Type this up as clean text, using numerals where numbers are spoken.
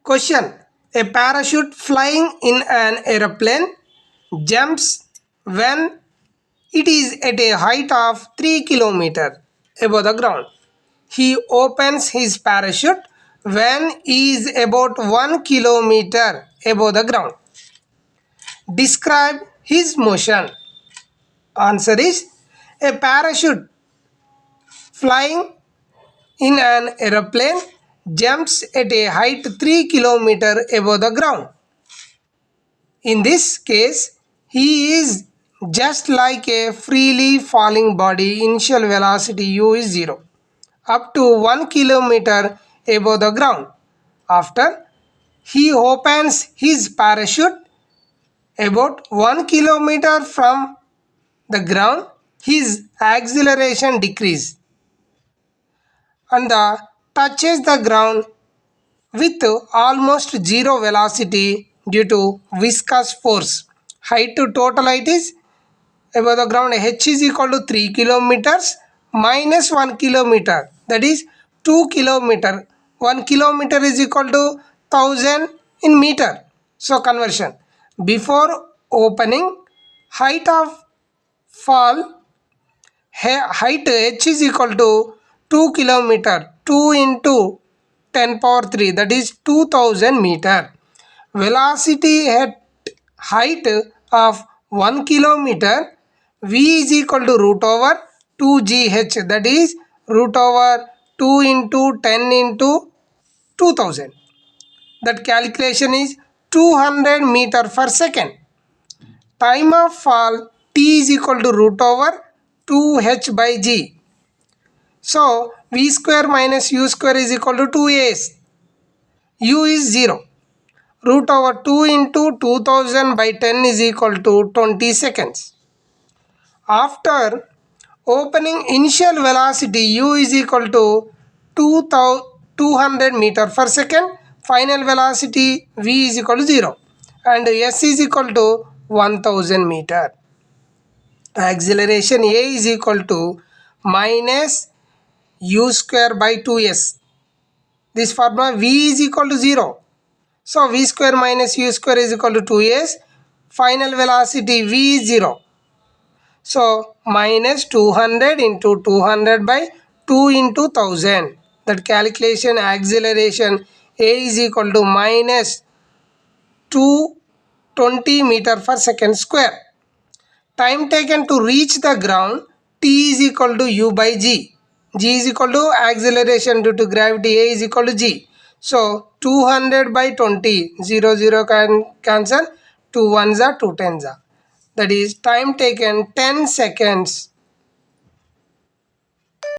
Question. A parachute flying in an aeroplane jumps when it is at a height of 3 km above the ground. He opens his parachute when he is about 1 km above the ground. Describe his motion. Answer is a parachute flying in an aeroplane jumps at a height 3 km above the ground. In this case, he is just like a freely falling body. Initial velocity u is 0 up to 1 km above the ground. After he opens his parachute about 1 km from the ground, his acceleration decreases and touches the ground with almost zero velocity due to viscous force. Height to total height is above the ground. H is equal to 3 kilometers minus 1 kilometer, that is 2 kilometer. 1 kilometer is equal to 1000 in meter. So conversion. Before opening, height of fall, height h is equal to 2 kilometer, 2 into 10 power 3, that is 2000 meter. Velocity at height of 1 kilometer, v is equal to root over 2gh, that is root over 2 into 10 into 2000. That calculation is 200 meter per second. Time of fall, t is equal to root over 2h by g. So v square minus u square is equal to 2as. U is 0. Root over 2 into 2000 by 10 is equal to 20 seconds. After opening, initial velocity u is equal to 200 meter per second. Final velocity v is equal to 0 and s is equal to 1000 meter. Acceleration a is equal to minus u square by 2s. This formula v is equal to 0. So v square minus u square is equal to 2s. Final velocity v is 0. So minus 200 into 200 by 2 into 1000. That calculation acceleration a is equal to minus 220 meter per second square. Time taken to reach the ground, t is equal to u by g. G is equal to acceleration due to gravity, a is equal to g. So 200 by 20, 0 0 can cancel, 2 ones are 2 tens are. That is time taken 10 seconds